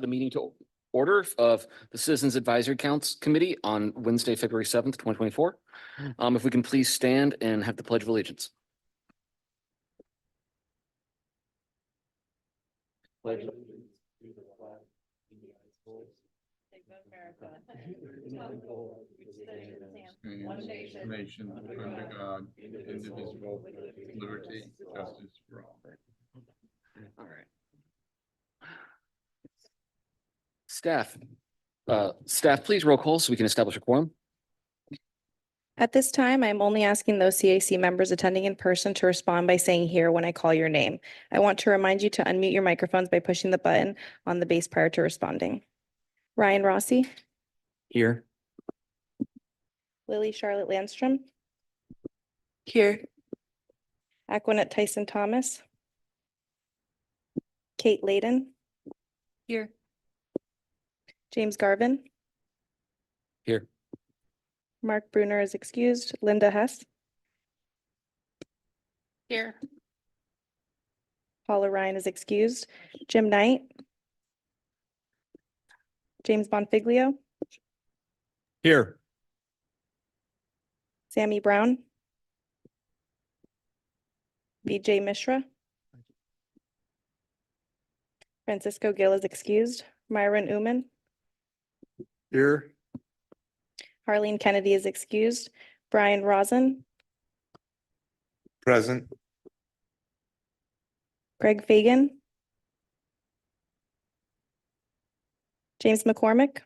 the meeting to order of the Citizens Advisory Council Committee on Wednesday, February 7th, 2024. If we can please stand and have the Pledge of Allegiance. Pledge allegiance to the flag of the United States. One nation under God, indivisible, with liberty, justice for all. All right. Staff, please roll call so we can establish a quorum. At this time, I'm only asking those CAC members attending in person to respond by saying here when I call your name. I want to remind you to unmute your microphones by pushing the button on the base prior to responding. Ryan Rossi, Here. Lily Charlotte Landstrom, Here. Aquanette Tyson Thomas, Kate Layden, Here. James Garvin, Here. Mark Bruner is excused, Linda Hess, Here. Paula Ryan is excused, Jim Knight, James Bonfiglio, Here. Sammy Brown, Vijay Mishra, Francisco Gill is excused, Myron Uman, Here. Harleen Kennedy is excused, Brian Rosen, Present. Greg Fagan, James McCormick,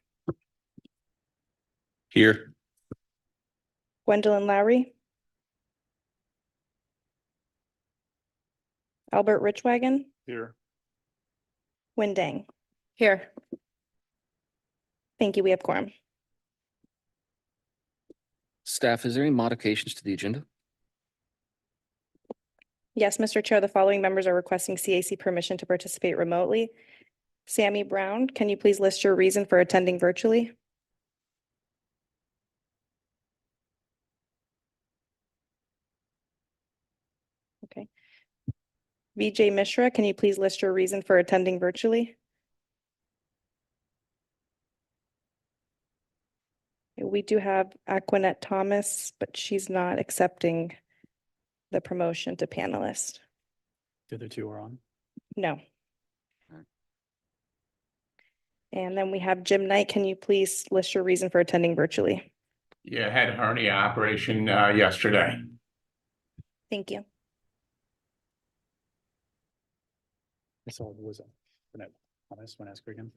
Here. Gwendolyn Lowry, Albert Richwagon, Here. Win Dang. Here. Thank you. We have quorum. Staff, is there any modifications to the agenda? Yes, Mr. Chair, the following members are requesting CAC permission to participate remotely. Sammy Brown, can you please list your reason for attending virtually? Okay. Vijay Mishra, can you please list your reason for attending virtually? We do have Aquanette Thomas, but she's not accepting the promotion to panelist. The other two are on. No. And then we have Jim Knight. Can you please list your reason for attending virtually? Yeah, had a hernia operation yesterday. Thank you. I saw it was I just want to ask her again.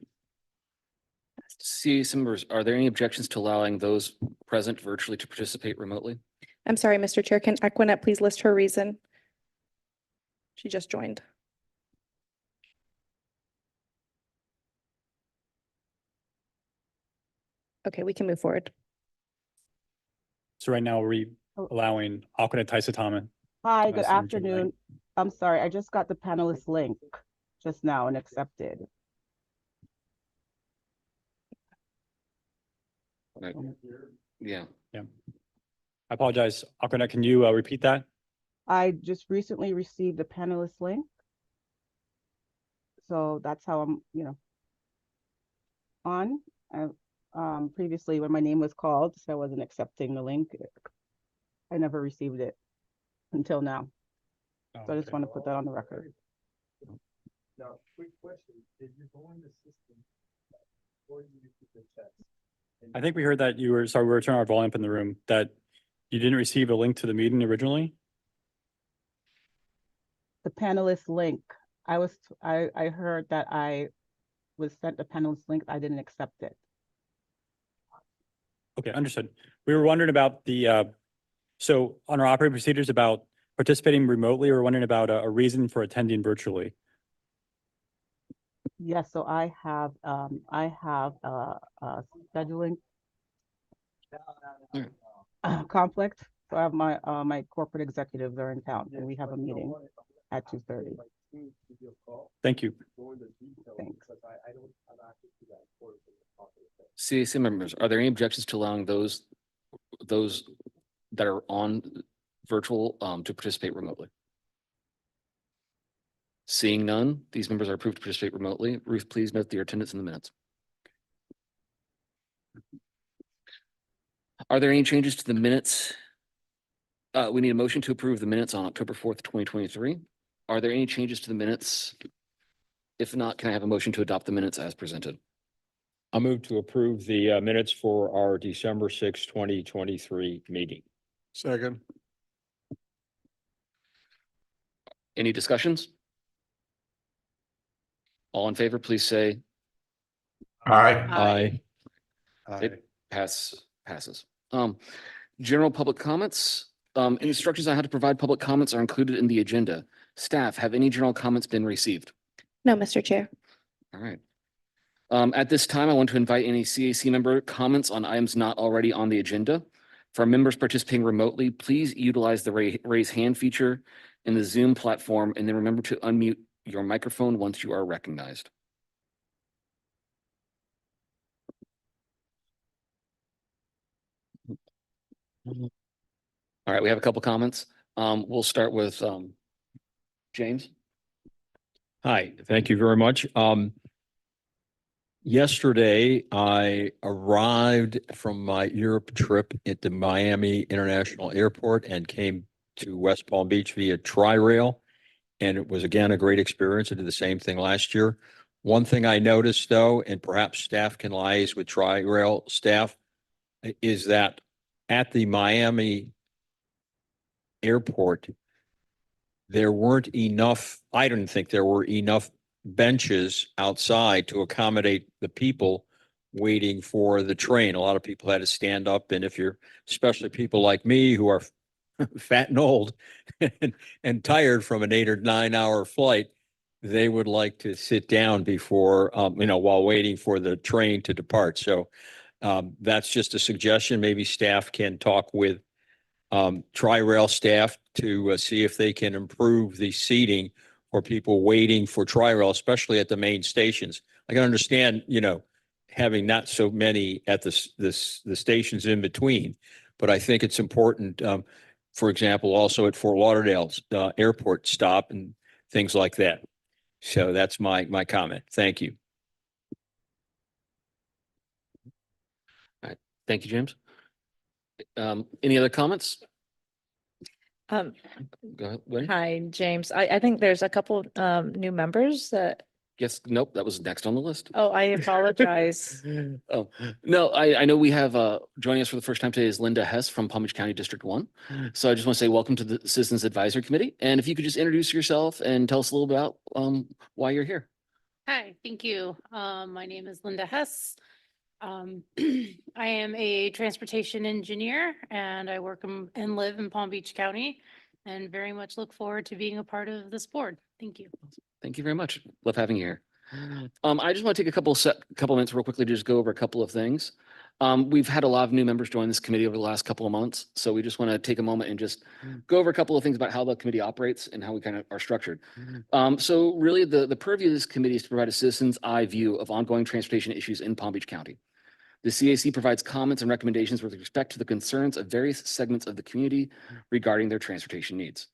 CAC members, are there any objections to allowing those present virtually to participate remotely? I'm sorry, Mr. Chair. Can Aquanette please list her reason? She just joined. Okay, we can move forward. So right now, are we allowing Aquanette Tyson Thomas? Hi, good Thomas and Jim afternoon. Knight? I'm sorry, I just got the panelist link just now and accepted. Right. Yeah. I apologize. Aquanette, can you repeat that? I just recently received the panelist link. So that's how I'm, on. Previously when my name was called, so I wasn't accepting the link. I never received it until now. Oh, So I just okay. want to put that on the record. Now, quick question, did you go in the system or did you keep the test? I think we heard that you were, sorry, we were turning our volume up in the room, that you didn't receive a link to the meeting originally? The panelist link, I heard that I was sent a panelist link, I didn't accept it. Okay, understood. We were wondering about the, so on our operating procedures about participating remotely, we're wondering about a reason for attending virtually. Yes, so I have a scheduling conflict. So I have my corporate executives are in town and we have a meeting at 2:30. Thank you. Thanks. CAC members, are there any objections to allowing those that are on virtual to participate remotely? Seeing none, these members are approved to participate remotely. Ruth, please note their attendance in the minutes. Are there any changes to the minutes? We need a motion to approve the minutes on October 4th, 2023. Are there any changes to the minutes? If not, can I have a motion to adopt the minutes as presented? I'll move to approve the minutes for our December 6, 2023 meeting. Second. Any discussions? All in favor, please say Aye. It passes. General public comments. Instructions on how to provide public comments are included in the agenda. Staff, have any general comments been received? No, Mr. Chair. All right. At this time, I want to invite any CAC member comments on items not already on the agenda. For our members participating remotely, please utilize the raise hand feature in the Zoom platform, and then remember to unmute your microphone once you are recognized. All right, we have a couple comments. We'll start with James. Hi, thank you very much. Yesterday, I arrived from my Europe trip at the Miami International Airport and came to West Palm Beach via Tri-Rail. And it was again a great experience. I did the same thing last year. One thing I noticed though, and perhaps staff can liaise with Tri-Rail staff, is that at the Miami airport, there weren't enough, I didn't think there were enough benches outside to accommodate the people waiting for the train. A lot of people had to stand up, and if you're, especially people like me who are fat and old and tired from an 8 or 9 hour flight, they would like to sit down before, while waiting for the train to depart. So that's just a suggestion. Maybe staff can talk with Tri-Rail staff to see if they can improve the seating for people waiting for Tri-Rail, especially at the main stations. I can understand, having not so many at the stations in between, but I think it's important, for example, also at Fort Lauderdale's airport stop and things like that. So that's my comment. Thank you. All right, thank you, James. Any other comments? Um, Go ahead. Wendy. hi, James. I think there's a couple new members that, Yes, nope, that was next on the list. oh, I apologize. Oh, no, I know we have joining us for the first time today is Linda Hess from Palm Beach County District 1. So I just want to say welcome to the Citizens Advisory Committee. And if you could just introduce yourself and tell us a little about why you're here. Hi, thank you. My name is Linda Hess. I am a transportation engineer and I work and live in Palm Beach County and very much look forward to being a part of this board. Thank you. Thank you very much. Love having you here. I just want to take a couple minutes real quickly to just go over a couple of things. We've had a lot of new members join this committee over the last couple of months. So we just want to take a moment and just go over a couple of things about how the committee operates and how we kind of are structured. So really the purview of this committee is to provide a citizen's eye view of ongoing transportation issues in Palm Beach County. The CAC provides comments and recommendations with respect to the concerns of various segments of the community regarding their transportation needs.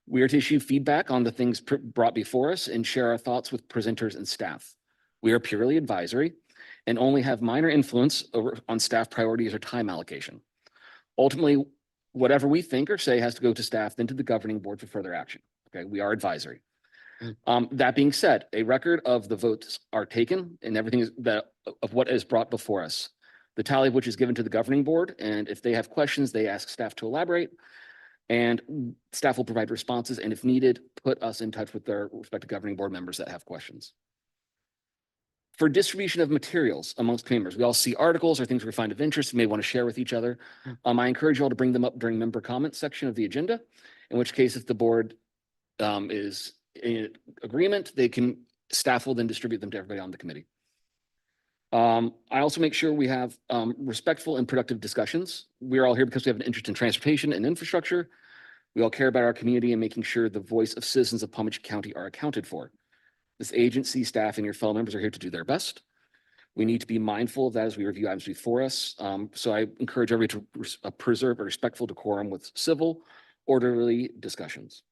We are to issue feedback on the things brought before us and share our thoughts with presenters and staff. We are purely advisory and only have minor influence on staff priorities or time allocation. Ultimately, whatever we think or say has to go to staff, then to the governing board for further action. Okay, we are advisory. That being said, a record of the votes are taken and everything is of what is brought before us. The tally of which is given to the governing board, and if they have questions, they ask staff to elaborate. And staff will provide responses, and if needed, put us in touch with their respective governing board members that have questions. For distribution of materials amongst members, we all see articles or things we find of interest we may want to share with each other. I encourage you all to bring them up during member comment section of the agenda, in which case if the board is in agreement, staff will then distribute them to everybody on the committee. I also make sure we have respectful and productive discussions. We're all here because we have an interest in transportation and infrastructure. We all care about our community and making sure the voice of citizens of Palm Beach County are accounted for. This agency, staff, and your fellow members are here to do their best. We need to be mindful of that as we review items before us. So I encourage everybody to preserve a respectful decorum with civil, orderly discussions.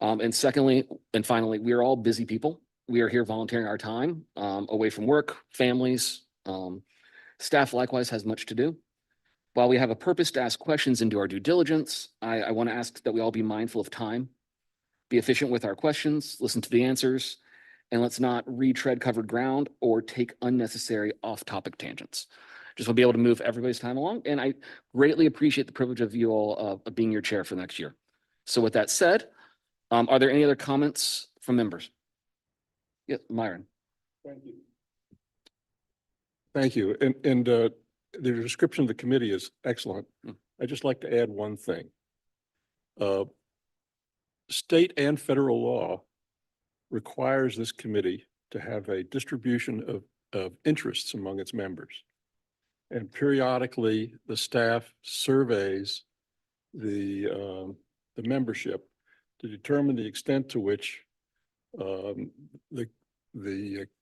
And secondly, and finally, we are all busy people. We are here volunteering our time, away from work, families. Staff likewise has much to do. While we have a purpose to ask questions and do our due diligence, I want to ask that we all be mindful of time, be efficient with our questions, listen to the answers, and let's not retread covered ground or take unnecessary off-topic tangents. Just want to be able to move everybody's time along, and I greatly appreciate the privilege of you all of being your chair for next year. So with that said, are there any other comments from members? Yeah, Myron. Thank you. Thank you. And the description of the committee is excellent. I'd just like to add one thing. State and federal law requires this committee to have a distribution of interests among its members. And periodically, the staff surveys the membership to determine the extent to which the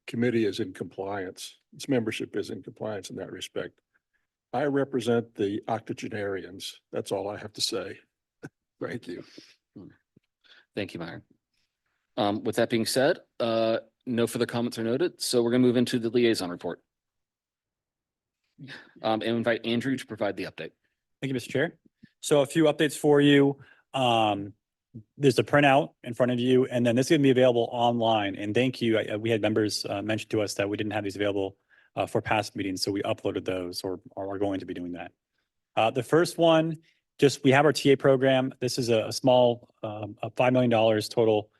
committee is in compliance. Its membership is in compliance in that respect. I represent the octogenarians. That's all I have to say. Thank you. Thank you, Myron. With that being said, no further comments are noted, so we're going to move into the liaison report. And invite Andrew to provide the update. Thank you, Mr. Chair. So a few updates for you. There's a printout in front of you, and then this is going to be available online. And thank you. We had members mention to us that we didn't have these available for past meetings, so we uploaded those or are going to be doing that. The first one, just we have our TA program. This is a small $5 million total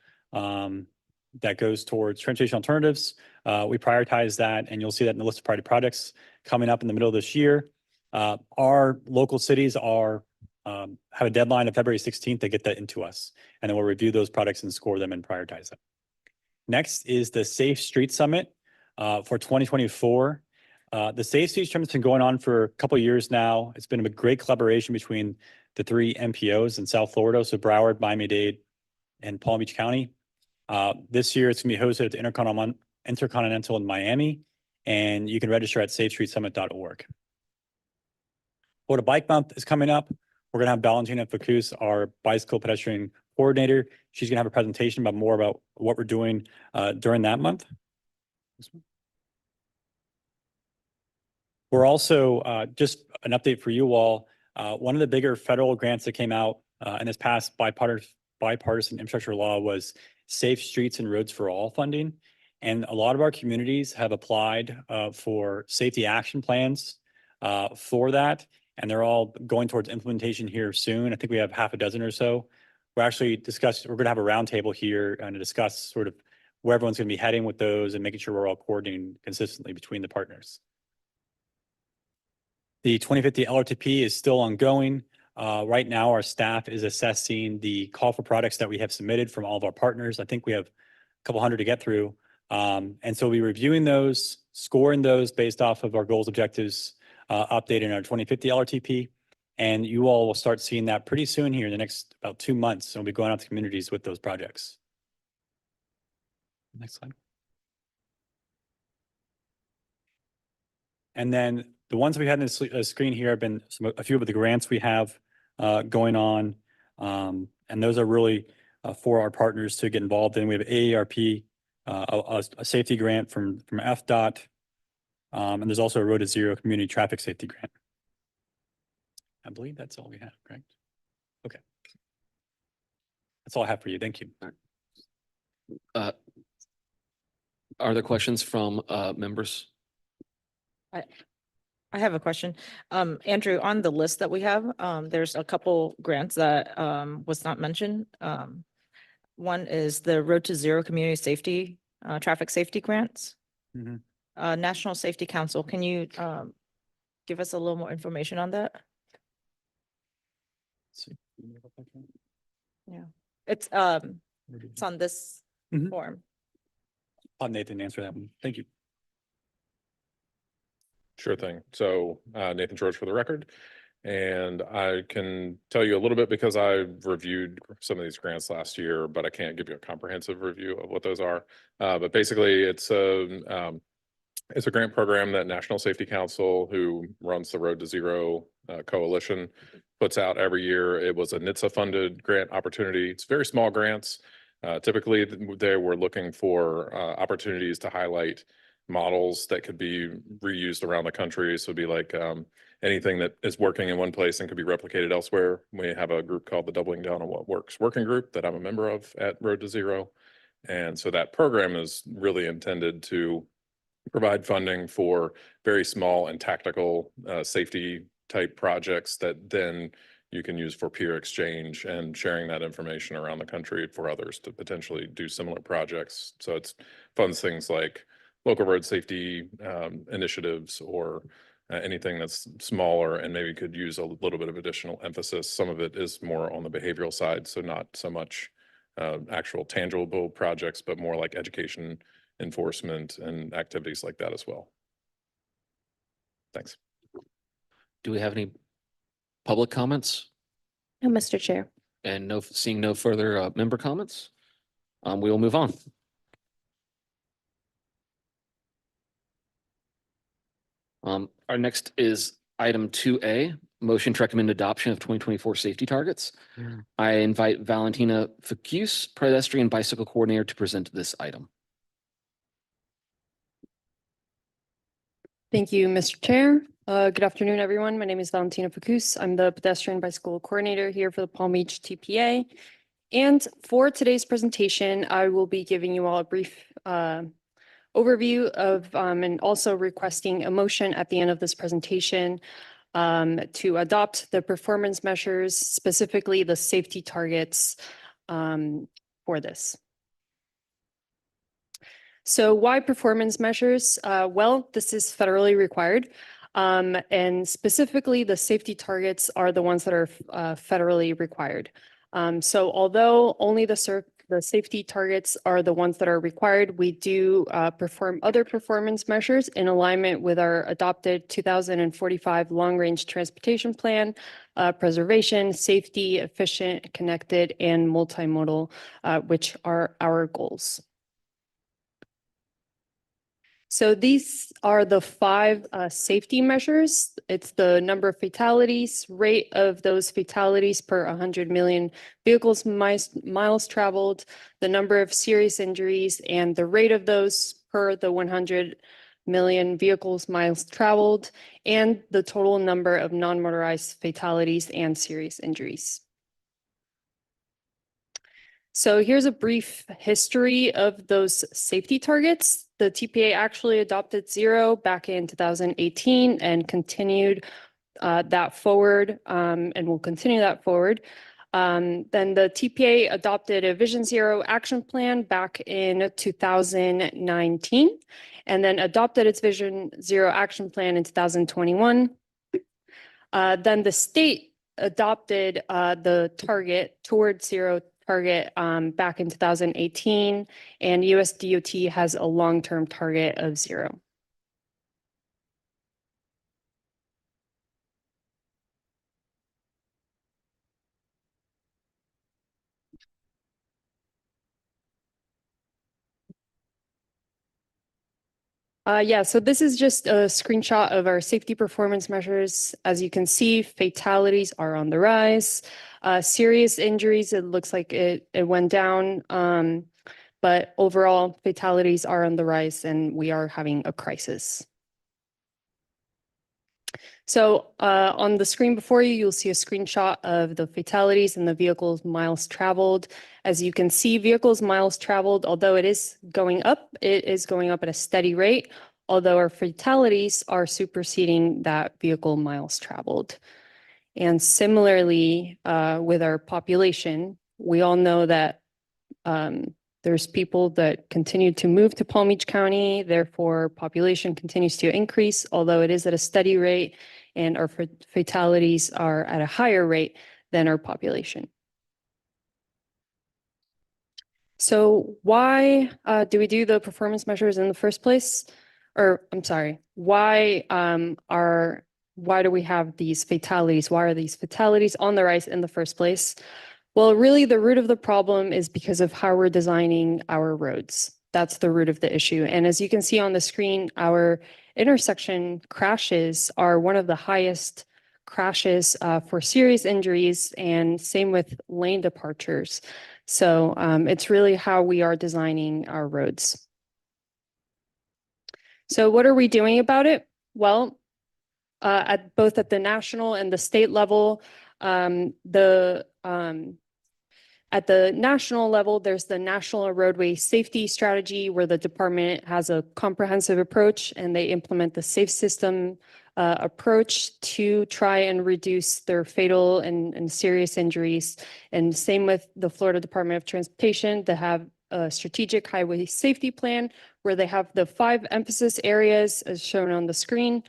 that goes towards transportation alternatives. We prioritize that, and you'll see that in the list of priority projects coming up in the middle of this year. Our local cities are have a deadline of February 16th to get that into us, and then we'll review those products and score them and prioritize them. Next is the Safe Street Summit for 2024. The Safe Street Summit's been going on for a couple of years now. It's been a great collaboration between the three MPOs in South Florida, so Broward, Miami-Dade, and Palm Beach County. This year, it's going to be hosted at the Intercontinental in Miami, and you can register at safestreetsummit.org. Florida Bike Month is coming up. We're going to have Valentina Facus, our bicycle pedestrian coordinator. She's going to have a presentation more about what we're doing during that month. We're also, just an update for you all, one of the bigger federal grants that came out in this past bipartisan infrastructure law was Safe Streets and Roads for All funding. And a lot of our communities have applied for safety action plans for that. And they're all going towards implementation here soon. I think we have half a dozen or so. We're going to have a roundtable here and to discuss sort of where everyone's going to be heading with those and making sure we're all coordinating consistently between the partners. The 2050 LRTP is still ongoing. Right now, our staff is assessing the call for products that we have submitted from all of our partners. I think we have a couple hundred to get through. And so we'll be reviewing those, scoring those based off of our goals, objectives, updating our 2050 LRTP. And you all will start seeing that pretty soon here in the next about 2 months. So we'll be going out to communities with those projects. Next slide. And then the ones we had in the screen here have been a few of the grants we have going on. And those are really for our partners to get involved in. We have AARP, a safety grant from FDOT. And there's also a Road to Zero community traffic safety grant. I believe that's all we have, correct? Okay. That's all I have for you. Thank you. Are there questions from members? I have a question. Andrew, on the list that we have, there's a couple grants that was not mentioned. One is the Road to Zero Community Safety, Traffic Safety Grants. Mhm. National Safety Council, can you give us a little more information on that? Yeah, it's on this Mhm. form. I'll have Nathan answer that one. Thank you. Sure thing. So Nathan George for the record. And I can tell you a little bit because I reviewed some of these grants last year, but I can't give you a comprehensive review of what those are. But basically it's It's a grant program that National Safety Council, who runs the Road to Zero Coalition, puts out every year. It was a NHTSA funded grant opportunity. It's very small grants. Typically, they were looking for opportunities to highlight models that could be reused around the country. So it'd be like anything that is working in one place and could be replicated elsewhere. We have a group called the Doubling Down on What Works Working Group that I'm a member of at Road to Zero. And so that program is really intended to provide funding for very small and tactical safety type projects that then you can use for peer exchange and sharing that information around the country for others to potentially do similar projects. So it's funds things like local road safety initiatives or anything that's smaller and maybe could use a little bit of additional emphasis. Some of it is more on the behavioral side, so not so much actual tangible projects, but more like education, enforcement, and activities like that as well. Thanks. Do we have any public comments? No, Mr. Chair. And seeing no further member comments, we will move on. Our next is item 2A, motion to recommend adoption of 2024 safety targets. I invite Valentina Ficuse, pedestrian bicycle coordinator, to present this item. Thank you, Mr. Chair. Good afternoon, everyone. My name is Valentina Ficuse. I'm the pedestrian bicycle coordinator here for the Palm Beach TPA. And for today's presentation, I will be giving you all a brief overview of and also requesting a motion at the end of this presentation to adopt the performance measures, specifically the safety targets for this. So why performance measures? Well, this is federally required. And specifically, the safety targets are the ones that are federally required. So although only the safety targets are the ones that are required, we do perform other performance measures in alignment with our adopted 2045 long-range transportation plan, preservation, safety, efficient, connected, and multimodal, which are our goals. So these are the 5 safety measures. It's the number of fatalities, rate of those fatalities per 100 million vehicles miles traveled, the number of serious injuries, and the rate of those per the 100 million vehicles miles traveled, and the total number of non-motorized fatalities and serious injuries. So here's a brief history of those safety targets. The TPA actually adopted 0 back in 2018 and continued that forward and will continue that forward. Then the TPA adopted a Vision Zero action plan back in 2019 and then adopted its Vision Zero action plan in 2021. Then the state adopted the target towards zero target back in 2018, and US DOT has a long-term target of 0. Yeah, so this is just a screenshot of our safety performance measures. As you can see, fatalities are on the rise. Serious injuries, it looks like it went down, but overall fatalities are on the rise and we are having a crisis. So on the screen before you, you'll see a screenshot of the fatalities and the vehicles miles traveled. As you can see, vehicles miles traveled, although it is going up at a steady rate, although our fatalities are superseding that vehicle miles traveled. And similarly, with our population, we all know that there's people that continue to move to Palm Beach County, therefore population continues to increase, although it is at a steady rate, and our fatalities are at a higher rate than our population. So why do we do the performance measures in the first place? Or I'm sorry, why do we have these fatalities? Why are these fatalities on the rise in the first place? Well, really the root of the problem is because of how we're designing our roads. that's the root of the issue. And as you can see on the screen, our intersection crashes are one of the highest crashes for serious injuries, and same with lane departures. So it's really how we are designing our roads. So what are we doing about it? Well, at both at the national and the state level, at the national level, there's the National Roadway Safety Strategy, where the department has a comprehensive approach and they implement the safe system approach to try and reduce their fatal and serious injuries. And same with the Florida Department of Transportation. They have a strategic highway safety plan where they have the 5 emphasis areas as shown on the screen.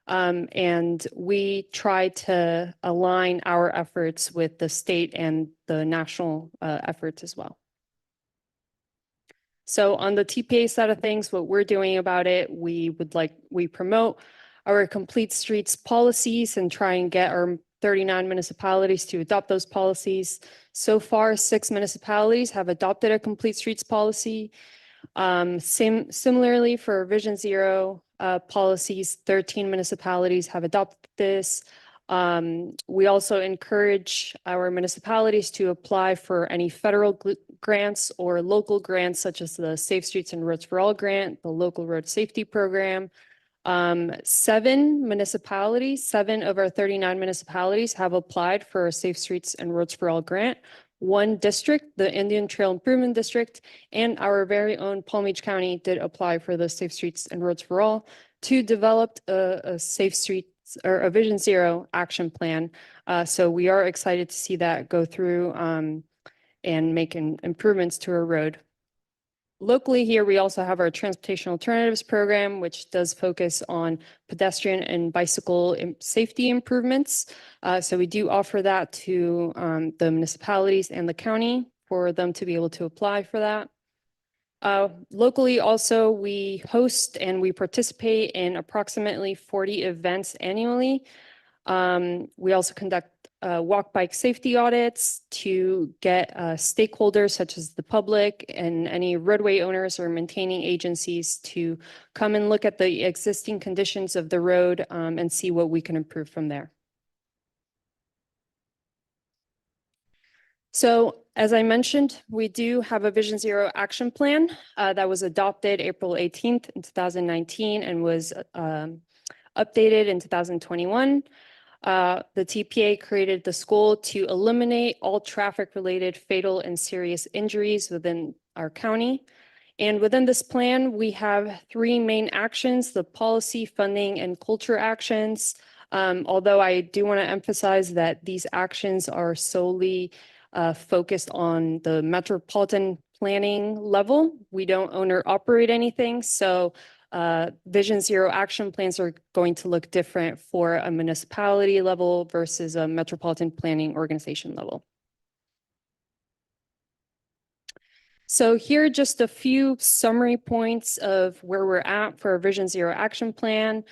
And we try to align our efforts with the state and the national efforts as well. So on the TPA side of things, what we're doing about it, we promote our complete streets policies and try and get our 39 municipalities to adopt those policies. So far, 6 municipalities have adopted a complete streets policy. Similarly for Vision Zero policies, 13 municipalities have adopted this. We also encourage our municipalities to apply for any federal grants or local grants, such as the Safe Streets and Roads for All grant, the Local Road Safety Program. 7 municipalities, 7 of our 39 municipalities have applied for a Safe Streets and Roads for All grant. 1 district, the Indian Trail Improvement District, and our very own Palm Beach County did apply for the Safe Streets and Roads for All to develop a Safe Streets or a Vision Zero action plan. So we are excited to see that go through and make improvements to our road. Locally here, we also have our Transportation Alternatives Program, which does focus on pedestrian and bicycle safety improvements. So we do offer that to the municipalities and the county for them to be able to apply for that. Locally also, we host and we participate in approximately 40 events annually. We also conduct walk bike safety audits to get stakeholders such as the public and any roadway owners or maintaining agencies to come and look at the existing conditions of the road and see what we can improve from there. So as I mentioned, we do have a Vision Zero action plan that was adopted April 18th in 2019 and was updated in 2021. The TPA created this goal to eliminate all traffic-related fatal and serious injuries within our county. And within this plan, we have 3 main actions: the policy, funding, and culture actions. Although I do want to emphasize that these actions are solely focused on the metropolitan planning level. We don't own or operate anything. So Vision Zero action plans are going to look different for a municipality level versus a metropolitan planning organization level. So here are just a few summary points of where we're at for a Vision Zero action plan.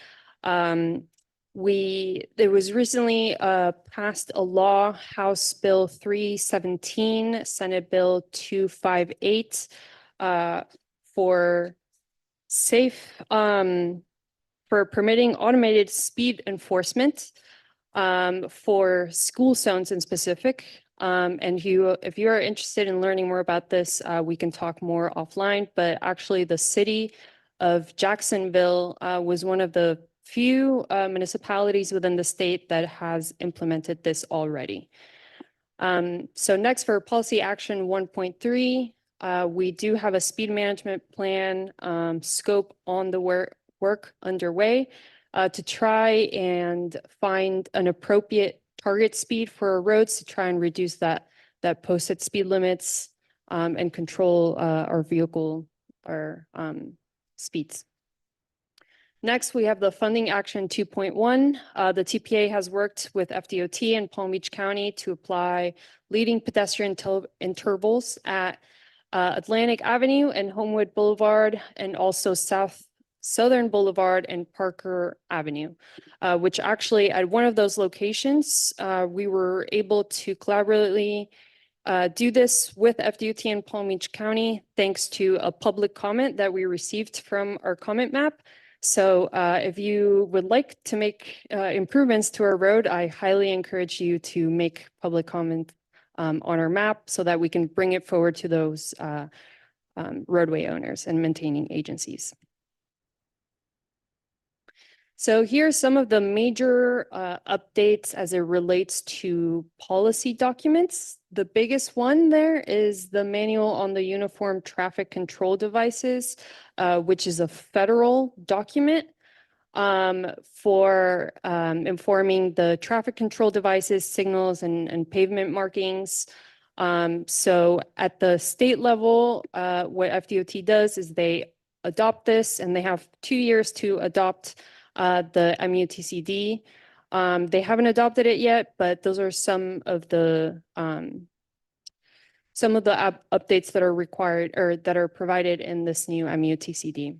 There was recently passed a law, House Bill 317, Senate Bill 258, for permitting automated speed enforcement for school zones in specific. And if you are interested in learning more about this, we can talk more offline. But actually, the city of Jacksonville was one of the few municipalities within the state that has implemented this already. So next, for policy action 1.3, we do have a speed management plan scope on the work underway to try and find an appropriate target speed for our roads to try and reduce that posted speed limits and control our speeds. Next, we have the funding action 2.1. The TPA has worked with FDOT and Palm Beach County to apply leading pedestrian intervals at Atlantic Avenue and Homewood Boulevard, and also Southern Boulevard and Parker Avenue, which actually at one of those locations, we were able to collaboratively do this with FDOT in Palm Beach County, thanks to a public comment that we received from our comment map. So if you would like to make improvements to our road, I highly encourage you to make public comment on our map so that we can bring it forward to those roadway owners and maintaining agencies. So here's some of the major updates as it relates to policy documents. The biggest one there is the manual on the uniform traffic control devices, which is a federal document for informing the traffic control devices, signals, and pavement markings. So at the state level, what FDOT does is they adopt this, and they have 2 years to adopt the MUTCD. They haven't adopted it yet, but those are some of the updates that are required or that are provided in this new MUTCD.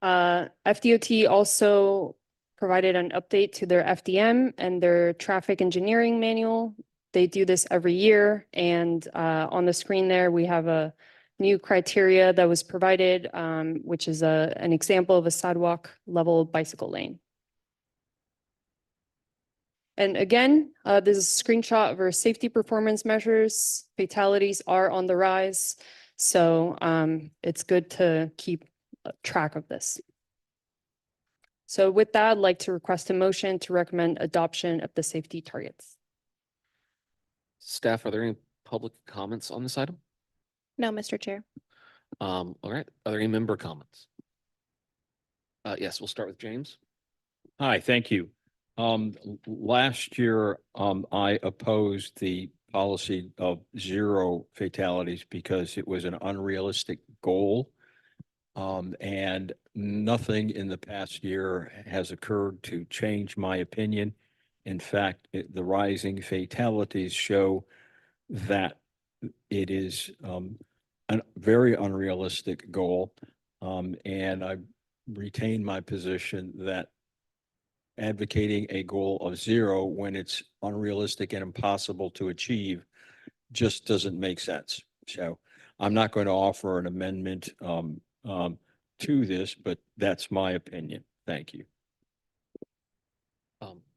FDOT also provided an update to their FDM and their traffic engineering manual. They do this every year, and on the screen there we have a new criteria that was provided, which is an example of a sidewalk level bicycle lane. And again, this is a screenshot of our safety performance measures. Fatalities are on the rise, so it's good to keep track of this. So with that, I'd like to request a motion to recommend adoption of the safety targets. Staff, are there any public comments on this item? No, Mr. Chair. All right, are there any member comments? Yes, we'll start with James. Hi, thank you. Last year, I opposed the policy of 0 fatalities because it was an unrealistic goal. And nothing in the past year has occurred to change my opinion. In fact, the rising fatalities show that it is a very unrealistic goal. And I retain my position that advocating a goal of 0 when it's unrealistic and impossible to achieve just doesn't make sense. So I'm not going to offer an amendment to this, but that's my opinion. Thank you.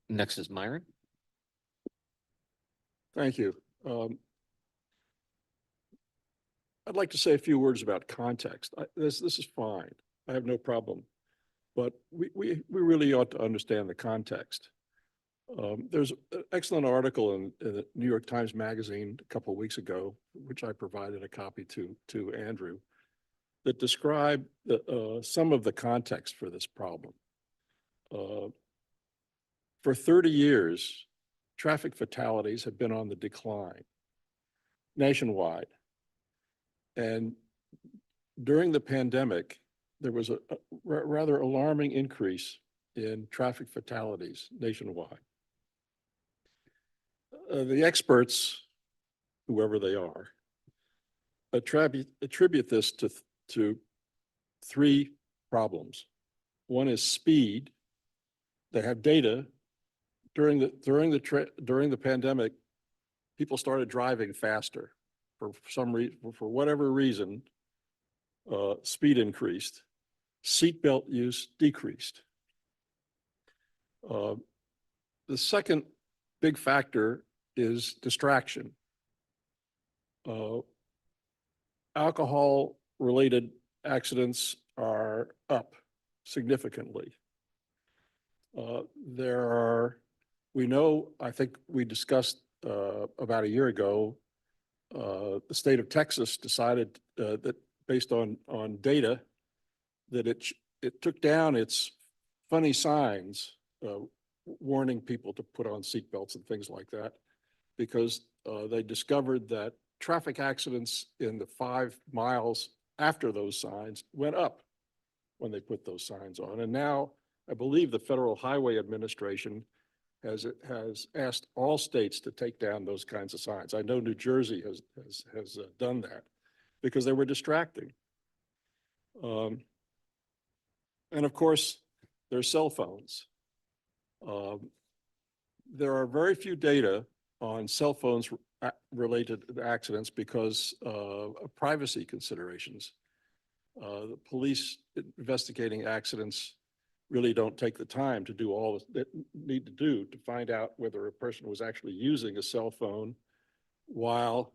Next is Myron. Thank you. I'd like to say a few words about context. This is fine. I have no problem. But we really ought to understand the context. There's an excellent article in the New York Times Magazine a couple of weeks ago, which I provided a copy to Andrew, that described some of the context for this problem. For 30 years, traffic fatalities have been on the decline nationwide. And during the pandemic, there was a rather alarming increase in traffic fatalities nationwide. The experts, whoever they are, attribute this to 3 problems. One is speed. They have data. During the pandemic, people started driving faster for some reason, for whatever reason. Speed increased, seatbelt use decreased. The second big factor is distraction. Alcohol-related accidents are up significantly. We know, I think we discussed about a year ago, the state of Texas decided that based on data, that it took down its funny signs warning people to put on seatbelts and things like that, because they discovered that traffic accidents in the 5 miles after those signs went up when they put those signs on. And now I believe the Federal Highway Administration has asked all states to take down those kinds of signs. I know New Jersey has done that because they were distracting. And of course, there's cell phones. There are very few data on cell phones related accidents because of privacy considerations. The police investigating accidents really don't take the time to do all that need to do to find out whether a person was actually using a cell phone while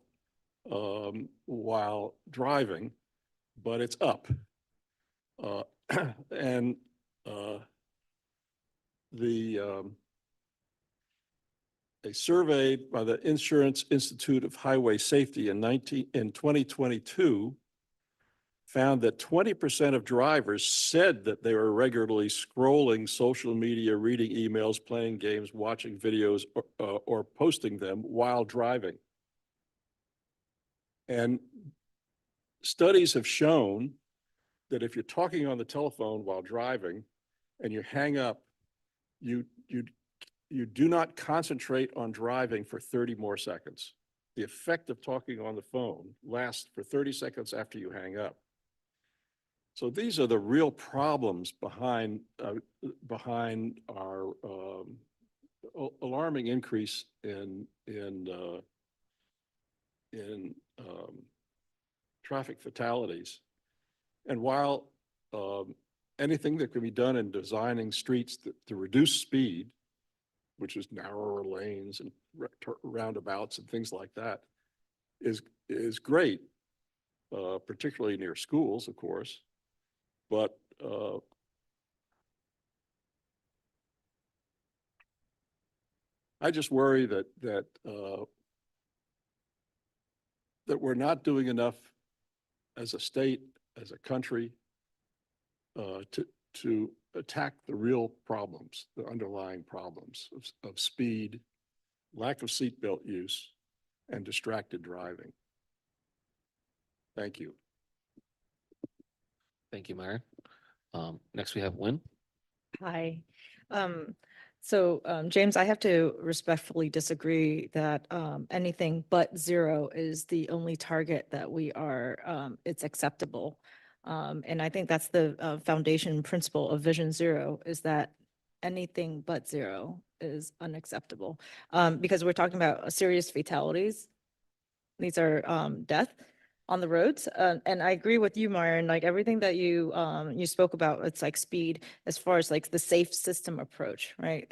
driving, but it's up. And a survey by the Insurance Institute of Highway Safety in 2022 found that 20% of drivers said that they were regularly scrolling social media, reading emails, playing games, watching videos, or posting them while driving. And studies have shown that if you're talking on the telephone while driving and you hang up, you do not concentrate on driving for 30 more seconds. The effect of talking on the phone lasts for 30 seconds after you hang up. So these are the real problems behind our alarming increase in traffic fatalities. And while anything that can be done in designing streets to reduce speed, which is narrower lanes and roundabouts and things like that, is great, particularly near schools, of course. But I just worry that we're not doing enough as a state, as a country, to attack the real problems, the underlying problems of speed, lack of seatbelt use, and distracted driving. Thank you. Thank you, Myron. Next we have Wynn. Hi. James, I have to respectfully disagree that anything but zero is the only target that we are, it's acceptable. And I think that's the foundation principle of Vision Zero, is that anything but zero is unacceptable. Because we're talking about serious fatalities. These are death on the roads. And I agree with you, Myron, like everything that you spoke about, it's like speed as far as like the safe system approach, right?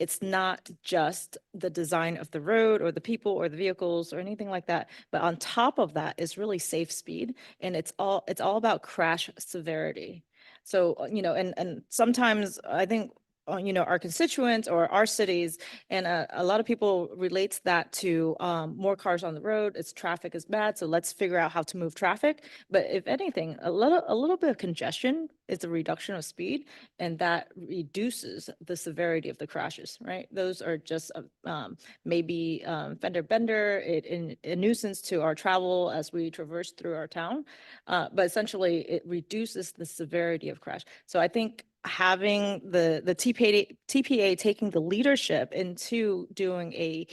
It's not just the design of the road or the people or the vehicles or anything like that, but on top of that is really safe speed. And it's all about crash severity. So, and sometimes I think our constituents or our cities, and a lot of people relates that to more cars on the road. It's traffic is bad, so let's figure out how to move traffic. But if anything, a little bit of congestion is a reduction of speed, and that reduces the severity of the crashes. Right? Those are just maybe fender bender, a nuisance to our travel as we traverse through our town. But essentially, it reduces the severity of crash. So I think having the TPA taking the leadership into doing a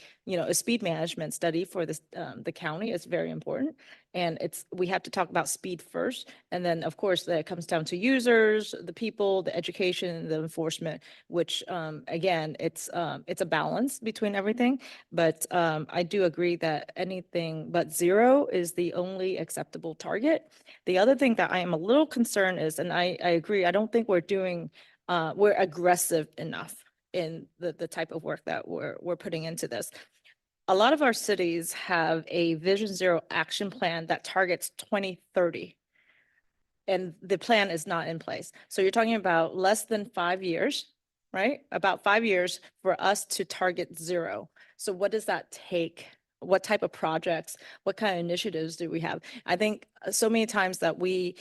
speed management study for this the county is very important. And we have to talk about speed first, and then of course that comes down to users, the people, the education, the enforcement, which again it's a balance between everything. But I do agree that anything but zero is the only acceptable target. The other thing that I am a little concerned is, and I agree, I don't think we're aggressive enough in the type of work that we're putting into this. A lot of our cities have a Vision Zero action plan that targets 2030. And the plan is not in place. So you're talking about less than 5 years, right? About 5 years for us to target zero. So what does that take? What type of projects, what kind of initiatives do we have? I think so many times that we,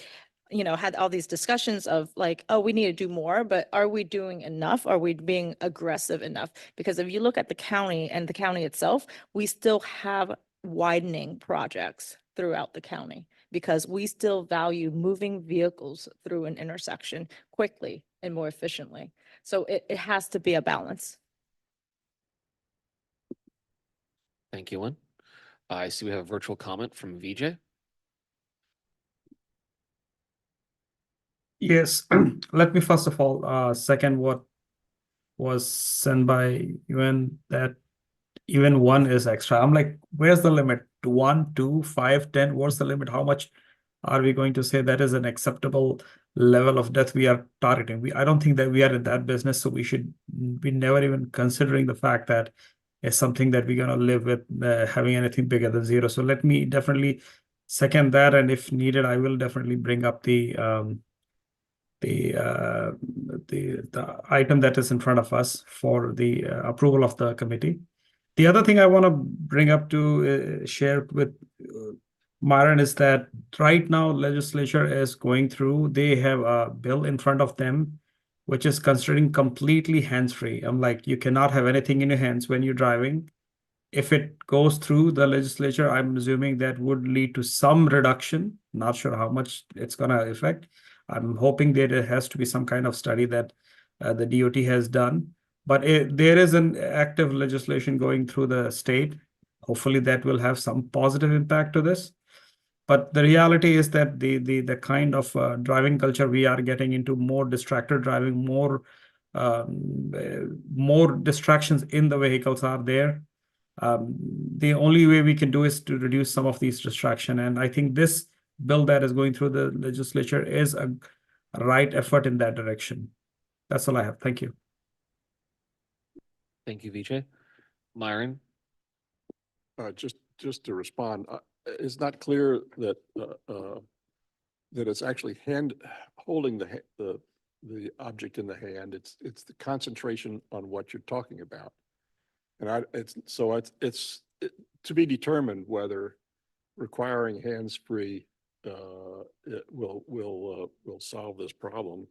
had all these discussions of like, oh, we need to do more, but are we doing enough? Are we being aggressive enough? Because if you look at the county and the county itself, we still have widening projects throughout the county because we still value moving vehicles through an intersection quickly and more efficiently. So it has to be a balance. Thank you, Wynn. I see we have a virtual comment from VJ. Yes, let me first of all second what was sent by UN, that even 1 is extra. I'm like, where's the limit? 1, 2, 5, 10, what's the limit? How much are we going to say that is an acceptable level of death we are targeting? I don't think that we are in that business, so we should be never even considering the fact that it's something that we're going to live with, having anything bigger than 0. So let me definitely second that, and if needed, I will definitely bring up the item that is in front of us for the approval of the committee. The other thing I want to bring up to share with Myron is that right now legislature is going through, they have a bill in front of them, which is considering completely hands-free. I'm like, you cannot have anything in your hands when you're driving. If it goes through the legislature, I'm assuming that would lead to some reduction. Not sure how much it's going to affect. I'm hoping that it has to be some kind of study that the DOT has done. But there is an active legislation going through the state. Hopefully that will have some positive impact to this. But the reality is that the kind of driving culture we are getting into, more distracted driving, more distractions in the vehicles are there. The only way we can do is to reduce some of these distraction. And I think this bill that is going through the legislature is a right effort in that direction. That's all I have. Thank you. Thank you, Vijay. Myron? Just to respond, it's not clear that that it's actually holding the object in the hand. It's the concentration on what you're talking about, and it's to be determined whether requiring hands-free will solve this problem.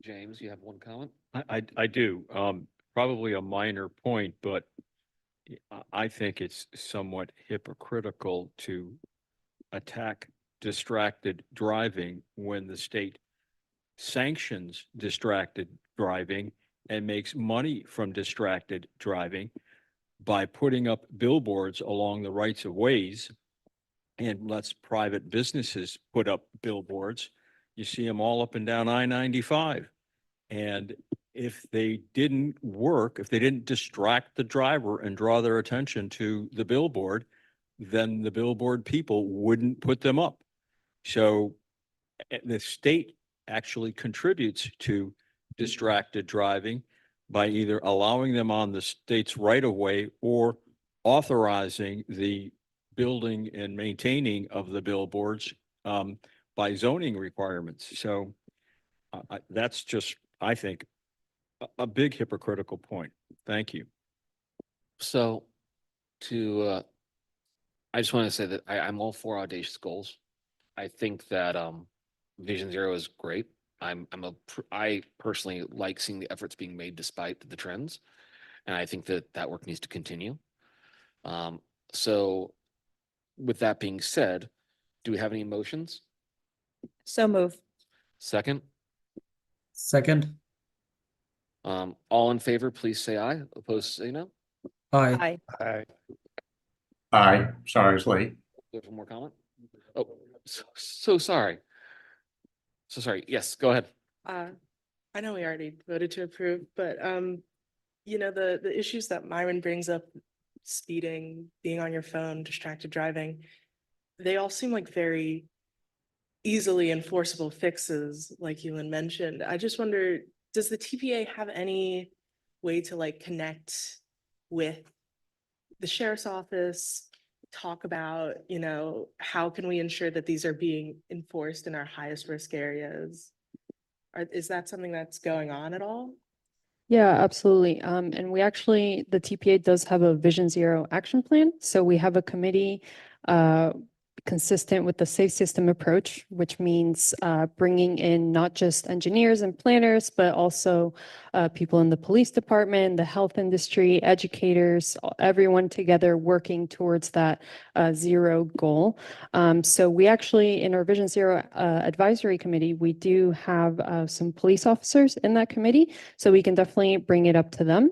James, you have one comment? I do, probably a minor point, but I think it's somewhat hypocritical to attack distracted driving when the state sanctions distracted driving and makes money from distracted driving by putting up billboards along the rights of ways and lets private businesses put up billboards. You see them all up and down I-95. And if they didn't work, if they didn't distract the driver and draw their attention to the billboard, then the billboard people wouldn't put them up. So the state actually contributes to distracted driving by either allowing them on the state's right of way or authorizing the building and maintaining of the billboards by zoning requirements. So that's just, I think, a big hypocritical point. Thank you. So I just want to say that I'm all for audacious goals. I think that Vision Zero is great. I personally like seeing the efforts being made despite the trends, and I think that work needs to continue. So with that being said, do we have any motions? So move. Second? Second. All in favor, please say aye. Opposed, say no. Aye. Aye. Aye, sorry, it's late. Do you have one more comment? Oh, so sorry. So sorry. Yes, go ahead. I know we already voted to approve, but you know, the issues that Myron brings up, speeding, being on your phone, distracted driving, they all seem like very easily enforceable fixes, like Yulin mentioned. I just wonder, does the TPA have any way to like connect with the sheriff's office, talk about, you know, how can we ensure that these are being enforced in our highest risk areas? Is that something that's going on at all? Yeah, absolutely. And we actually, the TPA does have a Vision Zero action plan. So we have a committee consistent with the safe system approach, which means bringing in not just engineers and planners, but also people in the police department, the health industry, educators, everyone together working towards that zero goal. So we actually, in our Vision Zero advisory committee, we do have some police officers in that committee, so we can definitely bring it up to them.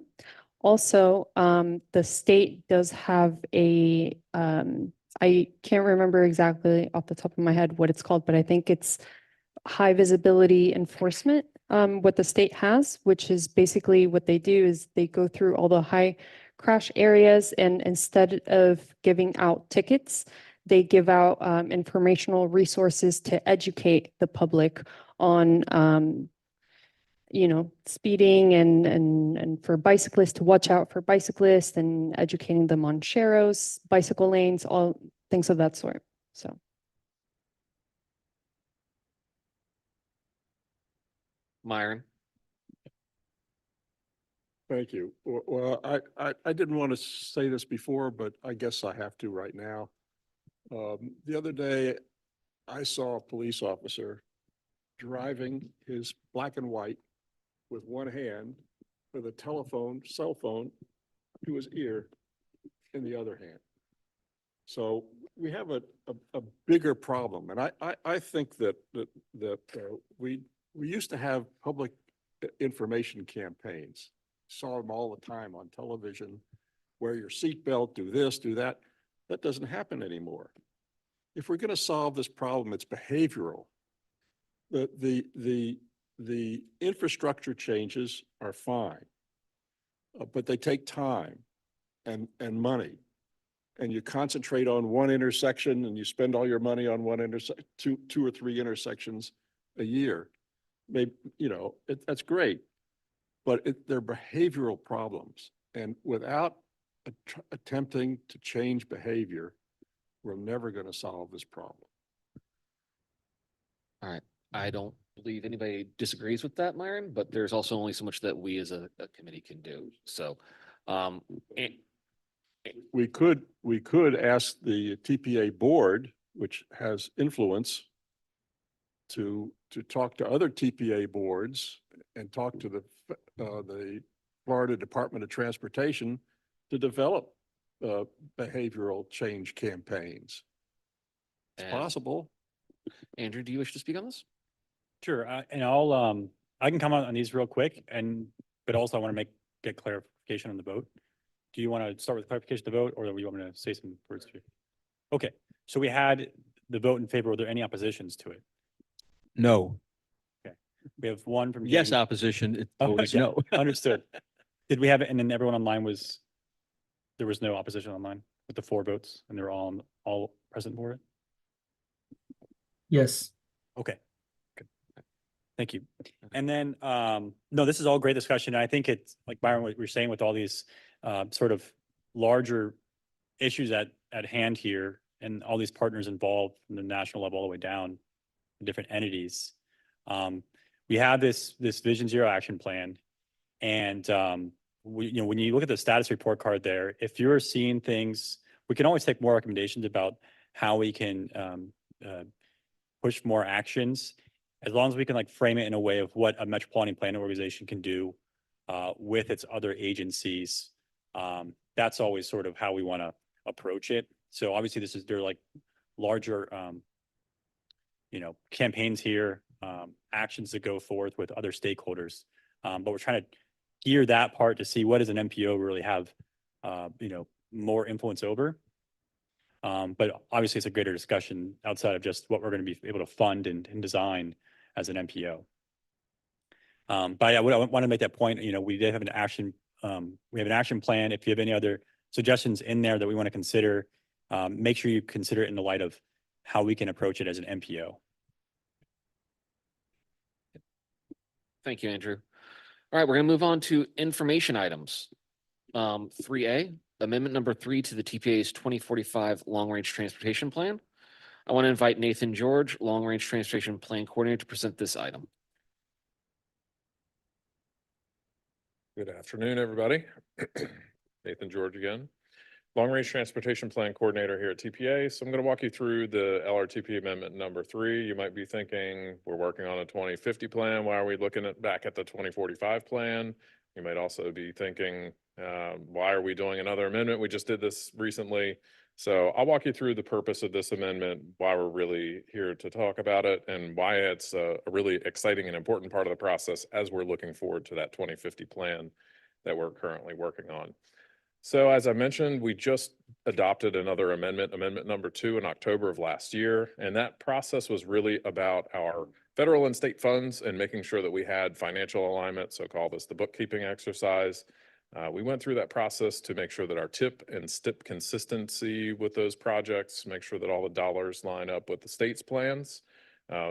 Also, the state does have a I can't remember exactly off the top of my head what it's called, but I think it's high visibility enforcement, what the state has, which is basically what they do is they go through all the high crash areas, and instead of giving out tickets, they give out informational resources to educate the public on speeding and for bicyclists to watch out for bicyclists, and educating them on sharrows, bicycle lanes, all things of that sort. So. Myron? Thank you. Well, I didn't want to say this before, but I guess I have to right now. The other day, I saw a police officer driving his black and white with one hand, with a cell phone to his ear in the other hand. So we have a bigger problem. And I think that we used to have public information campaigns. Saw them all the time on television. Wear your seatbelt, do this, do that. That doesn't happen anymore. If we're going to solve this problem, it's behavioral. The infrastructure changes are fine, but they take time and money. And you concentrate on one intersection and you spend all your money on one intersection, two or three intersections a year. Maybe, that's great, but they're behavioral problems. And without attempting to change behavior, we're never going to solve this problem. All right. I don't believe anybody disagrees with that, Myron, but there's also only so much that we as a committee can do. So, We could ask the TPA board, which has influence, to talk to other TPA boards and talk to the Florida Department of Transportation to develop behavioral change campaigns. It's And- possible. Andrew, do you wish to speak on this? Sure, and I can comment on these real quick, but also I want to get clarification on the vote. Do you want to start with clarification of the vote, or do you want me to say some words to you? Okay, so we had the vote in favor. Were there any oppositions to it? No. We have one from Yes, James. opposition, it Oh, was yeah, no. Understood. Did we have it, and then everyone online there was no opposition online with the 4 votes, and they were all present for it? Yes. Okay, good. Thank you. And then, no, this is all great discussion. And I think it's like Byron, what we're saying with all these sort of larger issues at hand here, and all these partners involved from the national level all the way down, different entities. We have this Vision Zero action plan, and when you look at the status report card there, if you're seeing things, we can always take more recommendations about how we can push more actions, as long as we can like frame it in a way of what a metropolitan planning organization can do with its other agencies. That's always sort of how we want to approach it. So obviously they're like larger, campaigns here, actions that go forth with other stakeholders. But we're trying to gear that part to see what does an MPO really have, more influence over. But obviously it's a greater discussion outside of just what we're going to be able to fund and design as an MPO. But I want to make that point, we did have an action, we have an action plan. If you have any other suggestions in there that we want to consider, make sure you consider it in the light of how we can approach it as an MPO. Thank you, Andrew. All right, we're going to move on to information items. 3A, amendment number 3 to the TPA's 2045 long-range transportation plan. I want to invite Nathan George, long-range transportation plan coordinator, to present this item. Good afternoon, everybody. Nathan George again, Long-Range Transportation Plan Coordinator here at TPA. So I'm going to walk you through the LRTP Amendment number 3. You might be thinking, we're working on a 2050 plan. Why are we looking back at the 2045 plan? You might also be thinking, why are we doing another amendment? We just did this recently. So I'll walk you through the purpose of this amendment, why we're really here to talk about it, and why it's a really exciting and important part of the process as we're looking forward to that 2050 plan that we're currently working on. So as I mentioned, we just adopted another amendment, amendment number 2 in October of last year. And that process was really about our federal and state funds and making sure that we had financial alignment. So call this the bookkeeping exercise. We went through that process to make sure that our TIP and STIP consistency with those projects, make sure that all the dollars line up with the state's plans.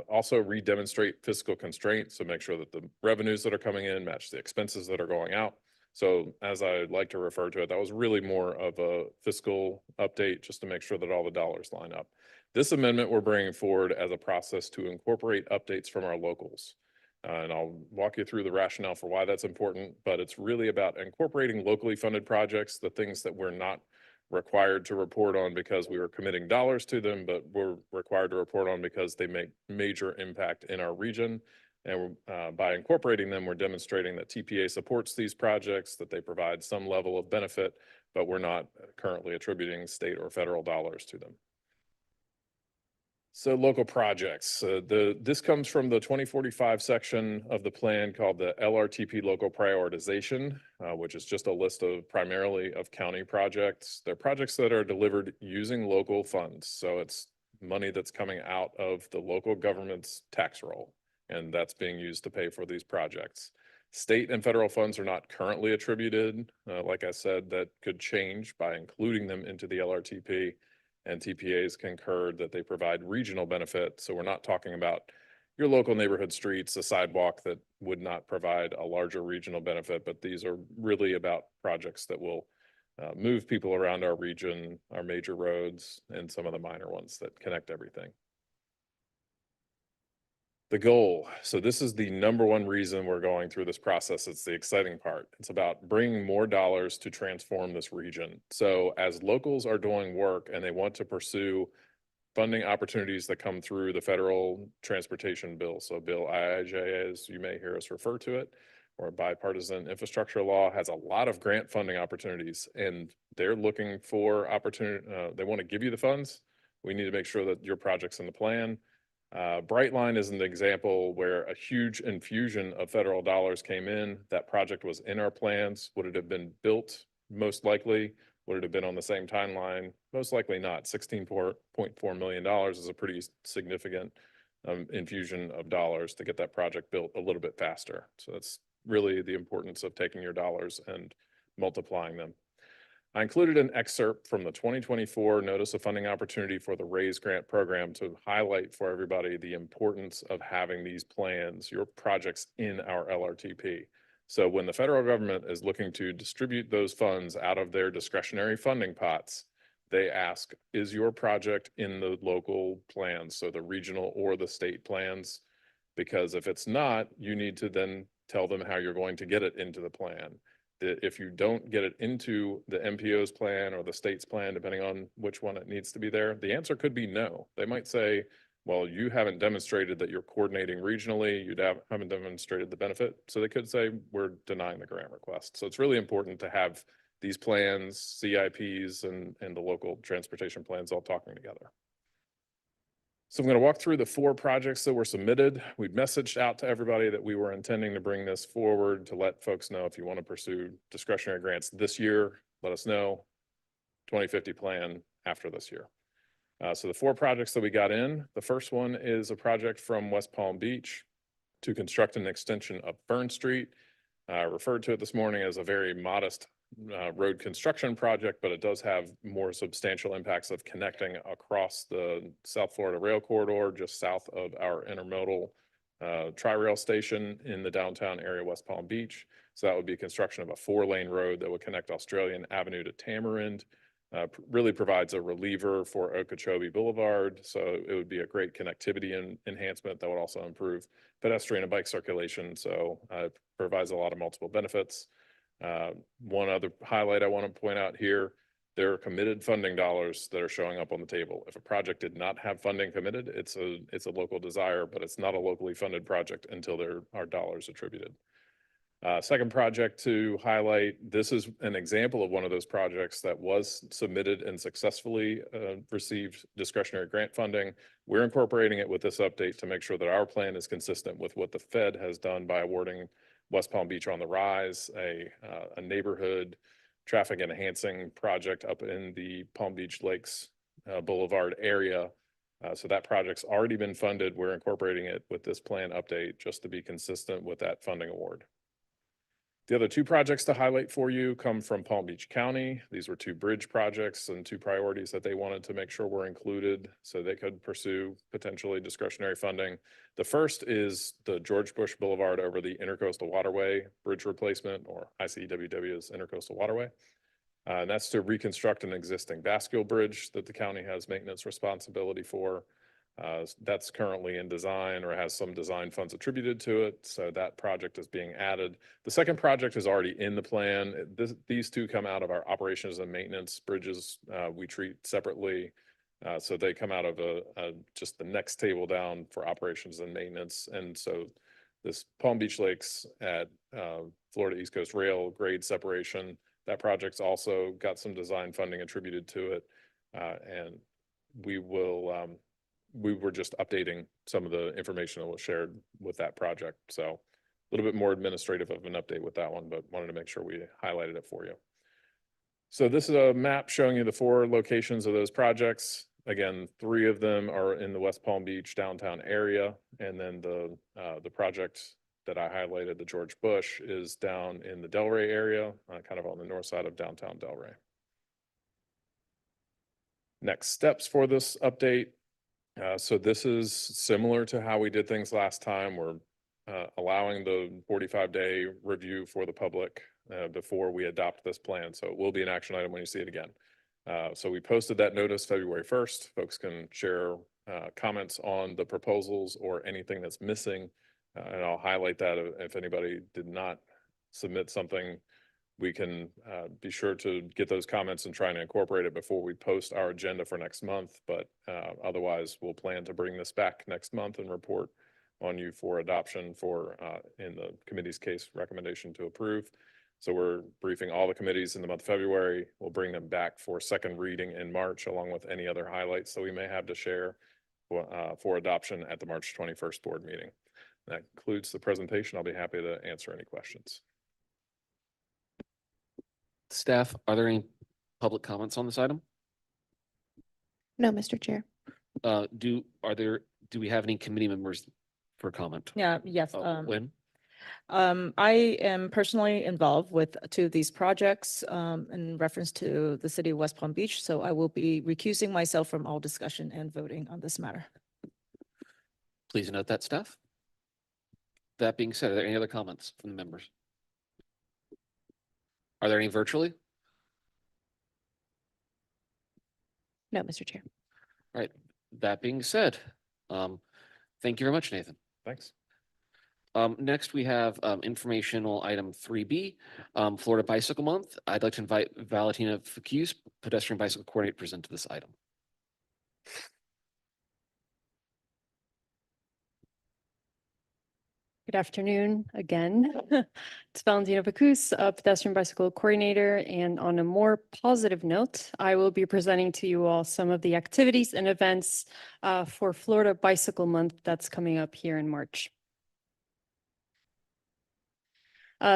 Also re-demonstrate fiscal constraints, so make sure that the revenues that are coming in match the expenses that are going out. So as I like to refer to it, that was really more of a fiscal update just to make sure that all the dollars line up. This amendment we're bringing forward as a process to incorporate updates from our locals. And I'll walk you through the rationale for why that's important, but it's really about incorporating locally funded projects, the things that we're not required to report on because we were committing dollars to them, but we're required to report on because they make major impact in our region. And by incorporating them, we're demonstrating that TPA supports these projects, that they provide some level of benefit, but we're not currently attributing state or federal dollars to them. So local projects, this comes from the 2045 section of the plan called the LRTP local prioritization, which is just a list of primarily of county projects. They're projects that are delivered using local funds. So it's money that's coming out of the local government's tax roll, and that's being used to pay for these projects. State and federal funds are not currently attributed. Like I said, that could change by including them into the LRTP. And TPAs concurred that they provide regional benefit. So we're not talking about your local neighborhood streets, a sidewalk that would not provide a larger regional benefit, but these are really about projects that will move people around our region, our major roads, and some of the minor ones that connect everything. The goal. So this is the number one reason we're going through this process. It's the exciting part. It's about bringing more dollars to transform this region. So as locals are doing work and they want to pursue funding opportunities that come through the federal transportation bill, so Bill IIJ, as you may hear us refer to it, or bipartisan infrastructure law, has a lot of grant funding opportunities, and they're looking for opportunity. They want to give you the funds. We need to make sure that your project's in the plan. Brightline is an example where a huge infusion of federal dollars came in. That project was in our plans. Would it have been built? Most likely. Would it have been on the same timeline? Most likely not. $16.4 million is a pretty significant infusion of dollars to get that project built a little bit faster. So that's really the importance of taking your dollars and multiplying them. I included an excerpt from the 2024 Notice of Funding Opportunity for the RAISE Grant Program to highlight for everybody the importance of having these plans, your projects in our LRTP. So when the federal government is looking to distribute those funds out of their discretionary funding pots, they ask, is your project in the local plans, so the regional or the state plans? Because if it's not, you need to then tell them how you're going to get it into the plan. If you don't get it into the MPO's plan or the state's plan, depending on which one it needs to be there, the answer could be no. They might say, well, you haven't demonstrated that you're coordinating regionally, you haven't demonstrated the benefit. So they could say, we're denying the grant request. So it's really important to have these plans, CIPs, and the local transportation plans all talking together. So I'm going to walk through the 4 projects that were submitted. We messaged out to everybody that we were intending to bring this forward to let folks know if you want to pursue discretionary grants this year, let us know. 2050 plan after this year. So the 4 projects that we got in, the first one is a project from West Palm Beach to construct an extension of Fern Street. I referred to it this morning as a very modest road construction project, but it does have more substantial impacts of connecting across the South Florida Rail Corridor, just south of our intermodal tri-rail station in the downtown area, West Palm Beach. So that would be construction of a 4-lane road that would connect Australian Avenue to Tamarind. Really provides a reliever for Okeechobee Boulevard. So it would be a great connectivity enhancement that would also improve pedestrian and bike circulation. So it provides a lot of multiple benefits. One other highlight I want to point out here, there are committed funding dollars that are showing up on the table. If a project did not have funding committed, it's a local desire, but it's not a locally funded project until there are dollars attributed. Second project to highlight, this is an example of one of those projects that was submitted and successfully received discretionary grant funding. We're incorporating it with this update to make sure that our plan is consistent with what the Fed has done by awarding West Palm Beach on the Rise, a neighborhood traffic enhancing project up in the Palm Beach Lakes Boulevard area. So that project's already been funded. We're incorporating it with this plan update just to be consistent with that funding award. The other two projects to highlight for you come from Palm Beach County. These were two bridge projects and two priorities that they wanted to make sure were included so they could pursue potentially discretionary funding. The first is the George Bush Boulevard over the Intercoastal Waterway Bridge Replacement, or ICWW as Intercoastal Waterway. And that's to reconstruct an existing bascule bridge that the county has maintenance responsibility for. That's currently in design or has some design funds attributed to it. So that project is being added. The second project is already in the plan. These two come out of our operations and maintenance bridges. We treat separately. So they come out of just the next table down for operations and maintenance. And so this Palm Beach Lakes at Florida East Coast Rail grade separation, that project's also got some design funding attributed to it. And we were just updating some of the information that was shared with that project. So a little bit more administrative of an update with that one, but wanted to make sure we highlighted it for you. So this is a map showing you the 4 locations of those projects. Again, 3 of them are in the West Palm Beach downtown area. And then the project that I highlighted, the George Bush, is down in the Delray area, kind of on the north side of downtown Delray. Next steps for this update. So this is similar to how we did things last time. We're allowing the 45-day review for the public before we adopt this plan. So it will be an action item when you see it again. So we posted that notice February 1st. Folks can share comments on the proposals or anything that's missing. And I'll highlight that if anybody did not submit something, we can be sure to get those comments and try and incorporate it before we post our agenda for next month. But otherwise, we'll plan to bring this back next month and report on you for adoption for, in the committee's case, recommendation to approve. So we're briefing all the committees in the month of February. We'll bring them back for second reading in March, along with any other highlights that we may have to share for adoption at the March 21st board meeting. That concludes the presentation. I'll be happy to answer any questions. Staff, are there any public comments on this item? No, Mr. Chair. Do we have any committee members for comment? Yeah, yes. Lynn? I am personally involved with 2 of these projects in reference to the city of West Palm Beach. So I will be recusing myself from all discussion and voting on this matter. Please note that, staff. That being said, are there any other comments from the members? Are there any virtually? No, Mr. Chair. All right. That being said, thank you very much, Nathan. Thanks. Next, we have informational item 3B, Florida Bicycle Month. I'd like to invite Valentina Facuse, pedestrian bicycle coordinator, to present to this item. Good afternoon again. It's Valentina Facuse, a pedestrian bicycle coordinator. And on a more positive note, I will be presenting to you all some of the activities and events for Florida Bicycle Month that's coming up here in March.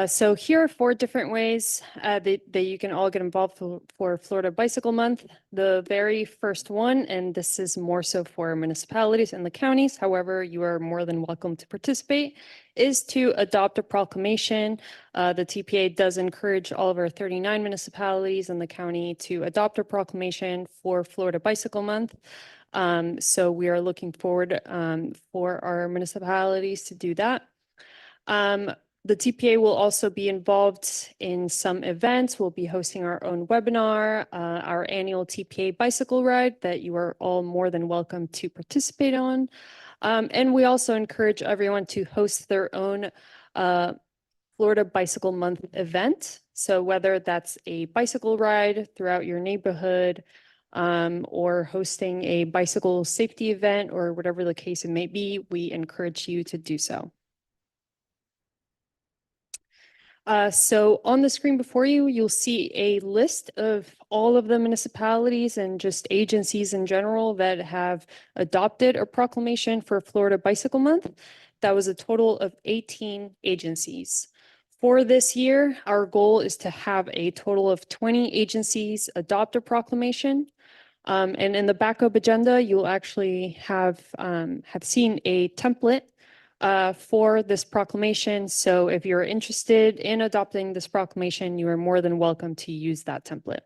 So here are 4 different ways that you can all get involved for Florida Bicycle Month. The very first one, and this is more so for municipalities and the counties, however, you are more than welcome to participate, is to adopt a proclamation. The TPA does encourage all of our 39 municipalities in the county to adopt a proclamation for Florida Bicycle Month. So we are looking forward for our municipalities to do that. The TPA will also be involved in some events. We'll be hosting our own webinar, our annual TPA bicycle ride that you are all more than welcome to participate on. And we also encourage everyone to host their own Florida Bicycle Month event. So whether that's a bicycle ride throughout your neighborhood, or hosting a bicycle safety event, or whatever the case it may be, we encourage you to do so. So on the screen before you, you'll see a list of all of the municipalities and just agencies in general that have adopted a proclamation for Florida Bicycle Month. That was a total of 18 agencies. For this year, our goal is to have a total of 20 agencies adopt a proclamation. And in the backup agenda, you'll actually have seen a template for this proclamation. So if you're interested in adopting this proclamation, you are more than welcome to use that template.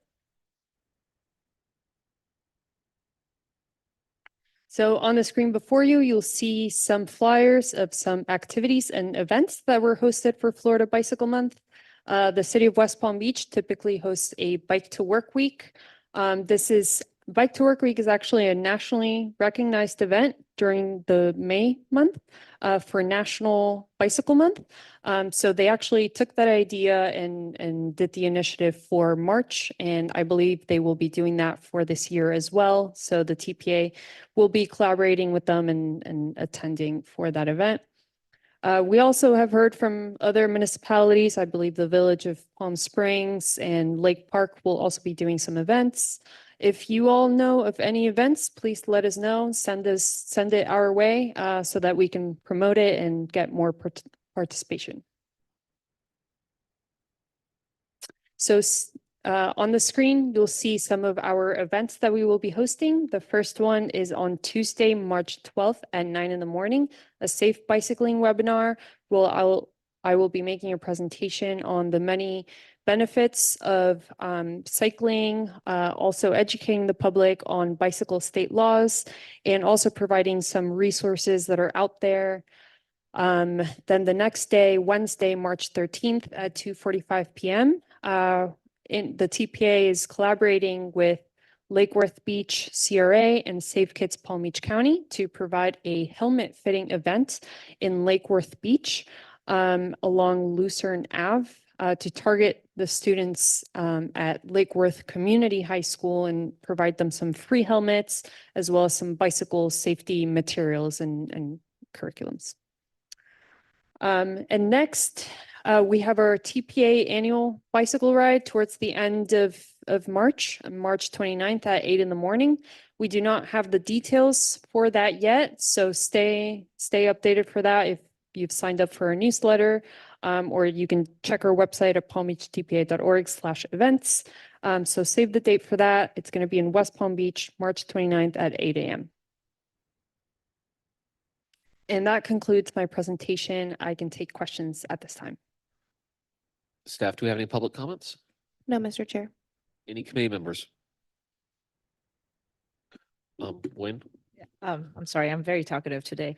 So on the screen before you, you'll see some flyers of some activities and events that were hosted for Florida Bicycle Month. The city of West Palm Beach typically hosts a Bike to Work Week. Bike to Work Week is actually a nationally recognized event during the May month for National Bicycle Month. So they actually took that idea and did the initiative for March, and I believe they will be doing that for this year as well. So the TPA will be collaborating with them and attending for that event. We also have heard from other municipalities. I believe the Village of Palm Springs and Lake Park will also be doing some events. If you all know of any events, please let us know. Send it our way so that we can promote it and get more participation. So on the screen, you'll see some of our events that we will be hosting. The first one is on Tuesday, March 12th at 9 in the morning, a safe bicycling webinar. I will be making a presentation on the many benefits of cycling, also educating the public on bicycle state laws, and also providing some resources that are out there. Then the next day, Wednesday, March 13th at 2:45 p.m. The TPA is collaborating with Lake Worth Beach CRA and Safe Kids Palm Beach County to provide a helmet fitting event in Lake Worth Beach along Lucerne Ave to target the students at Lake Worth Community High School and provide them some free helmets as well as some bicycle safety materials and curriculums. And next, we have our TPA annual bicycle ride towards the end of March, March 29th at 8 in the morning. We do not have the details for that yet, so stay updated for that if you've signed up for our newsletter, or you can check our website at palmbeachtpa.org/events. So save the date for that. It's going to be in West Palm Beach, March 29th at 8 a.m. And that concludes my presentation. I can take questions at this time. Staff, do we have any public comments? No, Mr. Chair. Any committee members? Wynn? I'm sorry, I'm very talkative today.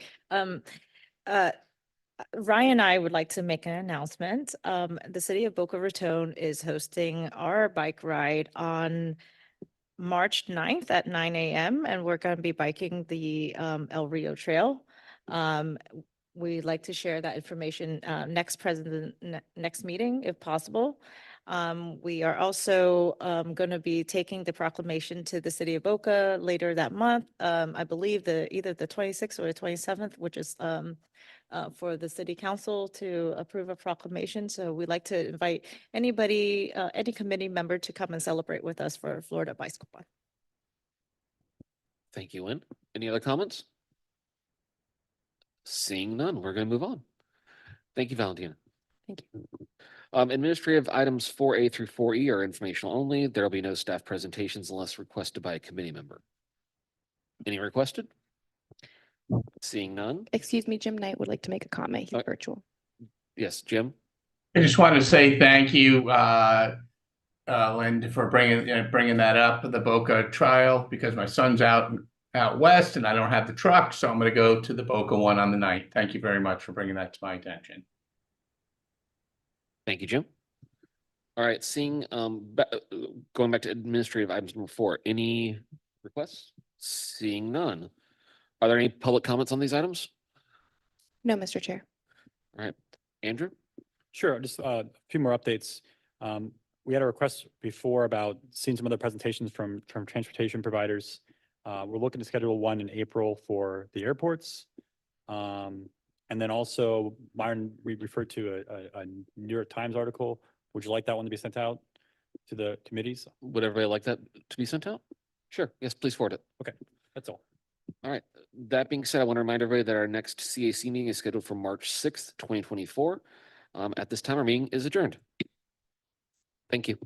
Ryan and I would like to make an announcement. The city of Boca Raton is hosting our bike ride on March 9th at 9 a.m. and we're going to be biking the El Rio Trail. We'd like to share that information next meeting if possible. We are also going to be taking the proclamation to the city of Boca later that month. I believe either the 26th or the 27th, which is for the city council to approve a proclamation. So we'd like to invite anybody, any committee member to come and celebrate with us for Florida Bicycle Month. Thank you, Wynn. Any other comments? Seeing none, we're going to move on. Thank you, Valentina. Thank you. Administrative items 4A through 4E are informational only. There will be no staff presentations unless requested by a committee member. Any requested? Seeing none. Excuse me, Jim Knight would like to make a comment. He's virtual. Yes, Jim. I just wanted to say thank you, Lynn, for bringing that up, the Boca trial, because my son's out west and I don't have the truck, so I'm going to go to the Boca one on the 9th. Thank you very much for bringing that to my attention. Thank you, Jim. All right, going back to administrative items number 4, any requests? Seeing none. Are there any public comments on these items? No, Mr. Chair. All right, Andrew? Sure, just a few more updates. We had a request before about seeing some other presentations from transportation providers. We're looking to schedule one in April for the airports. And then also, Myron, we referred to a New York Times article. Would you like that one to be sent out to the committees? Would everybody like that to be sent out? Sure, yes, please forward it. Okay, that's all. All right, that being said, I want to remind everybody that our next CAC meeting is scheduled for March 6th, 2024. At this time, our meeting is adjourned. Thank you.